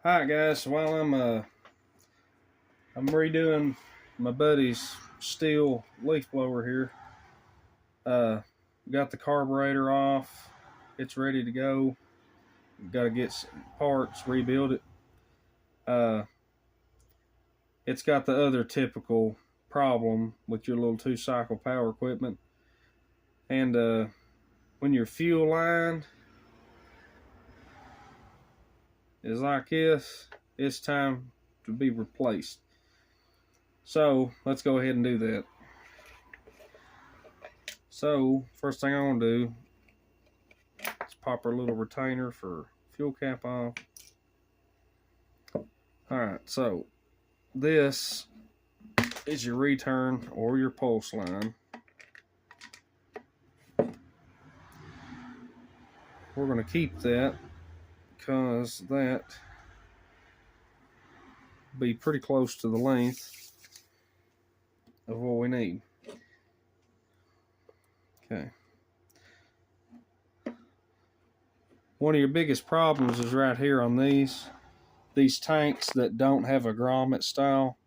Hi guys. While I'm redoing my buddy's steel leaf blower here. Got the carburetor off. It's ready to go. Got to get some parts, rebuild it. Uh, it's got the other typical problem with your little 2-cycle power equipment, and when your fuel line is like this, it's time to be replaced. So let's go ahead and do that. So first thing I'm gonna do is pop our little retainer for fuel cap off. Alright, so this is your return or your pulse line. We're gonna keep that because that be pretty close to the length of what we need. Okay. One of your biggest problems is right here on these tanks that don't have a grommet style,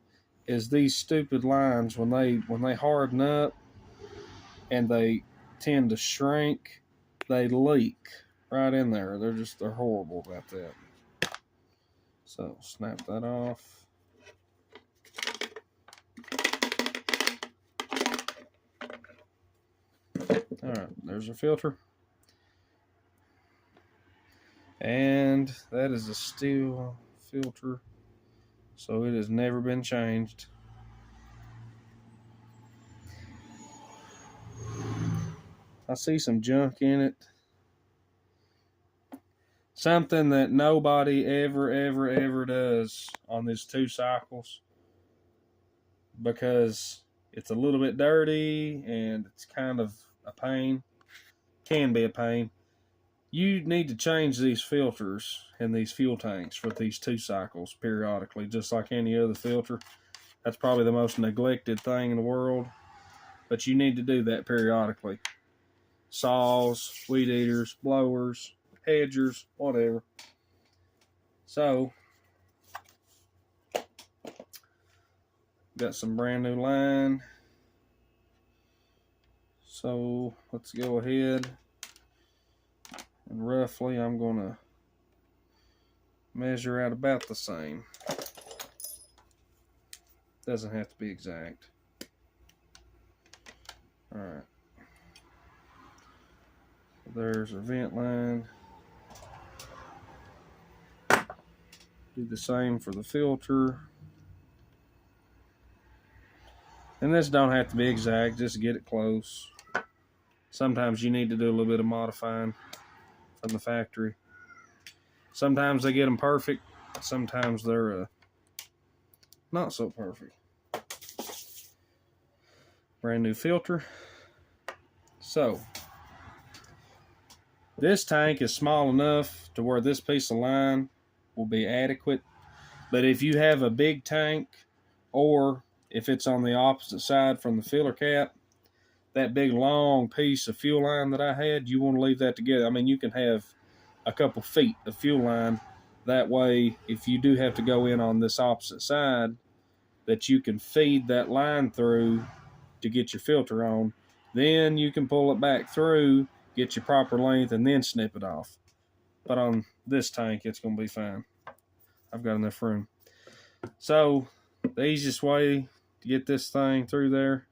is these stupid lines when they harden up and they tend to shrink, they leak right in there. They're horrible about that. So snap that off. Alright, there's our filter. And that is a steel filter, so it has never been changed. I see some junk in it. Something that nobody ever does on these 2 cycles, because it's a little bit dirty and it's kind of a pain. Can be a pain. You need to change these filters and these fuel tanks for these 2 cycles periodically, just like any other filter. That's probably the most neglected thing in the world, but you need to do that periodically. Saws, weed eaters, blowers, hedgers, whatever. So, got some brand new line. So, let's go ahead and roughly I'm going to measure out about the same. Doesn't have to be exact. Alright. There's our vent line. Do the same for the filter. And this don't have to be exact, just get it close. Sometimes you need to do a little bit of modifying from the factory. Sometimes they get them perfect. Sometimes they're not so perfect. Brand new filter. So, this tank is small enough to where this piece of line will be adequate. But if you have a big tank, or if it's on the opposite side from the filler cap, that big long piece of fuel line that I had, you want to leave that together. I mean, you can have a couple feet of fuel line. That way, if you do have to go in on this opposite side, that you can feed that line through to get your filter on. Then you can pull it back through, get your proper length, and then snip it off. But on this tank, it's going to be fine. I've got enough room. So, the easiest way to get this thing through there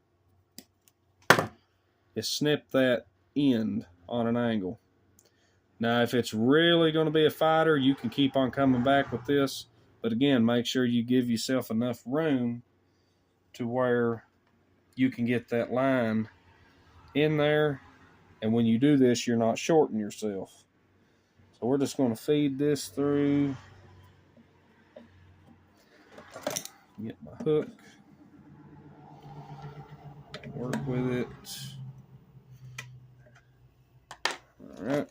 is snip that end on an angle. Now, if it's really going to be a fighter, you can keep on coming back with this. But again, make sure you give yourself enough room to where you can get that line in there. And when you do this, you're not shorting yourself. So we're just going to feed this through. Get my hook. Work with it. All right.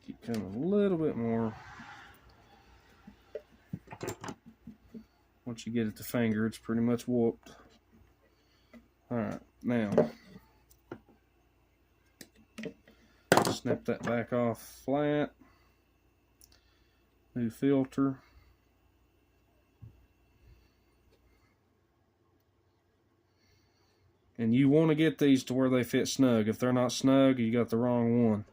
Keep coming a little bit more. Once you get it to finger, it's pretty much whooped. All right, now Snap that back off flat. New filter. And you want to get these to where they fit snug. If they're not snug, you got the wrong one.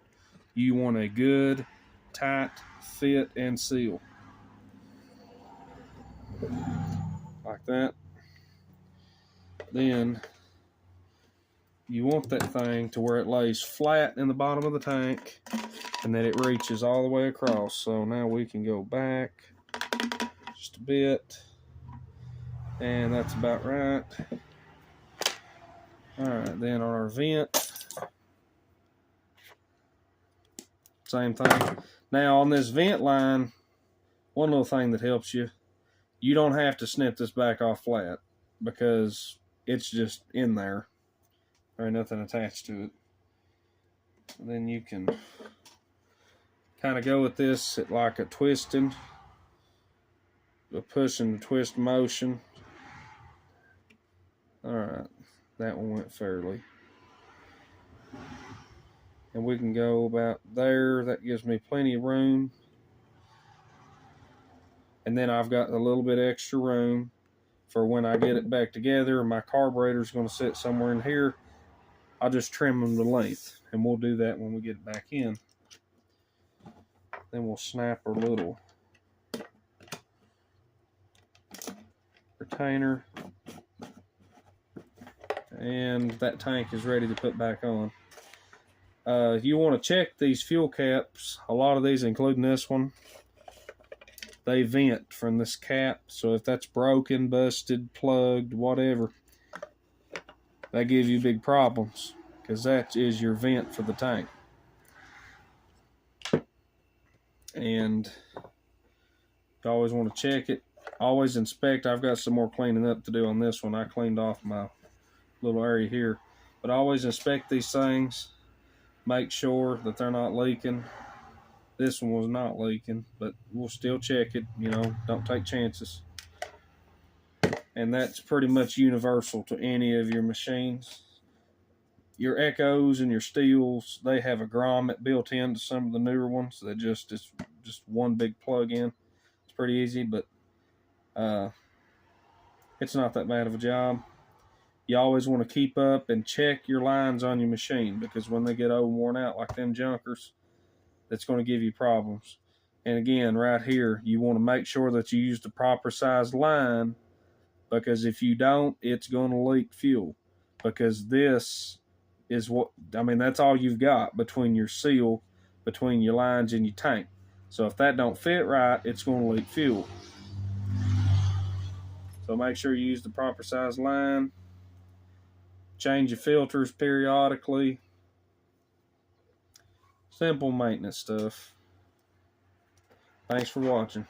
You want a good, tight fit and seal. Like that. Then you want that thing to where it lays flat in the bottom of the tank and that it reaches all the way across. So now we can go back just a bit, and that's about right. Alright, then on our vent, same thing. Now on this vent line, one little thing that helps you, you don't have to snip this back off flat because it's just in there. There ain't nothing attached to it. And then you can kind of go with this at like a twisting, a push and twist motion. Alright, that one went fairly. And we can go about there. That gives me plenty of room. And then I've got a little bit extra room for when I get it back together and my carburetor is going to sit somewhere in here. I'll just trim them to length, and we'll do that when we get it back in. Then we'll snap our little retainer, and that tank is ready to put back on. You want to check these fuel caps. A lot of these, including this one, they vent from this cap. So if that's broken, busted, plugged, whatever, that gives you big problems because that is your vent for the tank. And you always want to check it. Always inspect. I've got some more cleaning up to do on this one. I cleaned off my little area here. But always inspect these things. Make sure that they're not leaking. This one was not leaking, but we'll still check it. You know, don't take chances. And that's pretty much universal to any of your machines. Your Echoes and your Steels, they have a grommet built into some of the newer ones that just one big plug-in. It's pretty easy, but it's not that bad of a job. You always want to keep up and check your lines on your machine, because when they get old and worn out like them junkers, that's going to give you problems. And again, right here, you want to make sure that you use the proper size line, because if you don't, it's going to leak fuel. Because this is what, I mean, that's all you've got between your seal, between your lines and your tank. So if that don't fit right, it's going to leak fuel. So make sure you use the proper size line. Change your filters periodically. Simple maintenance stuff. Thanks for watching.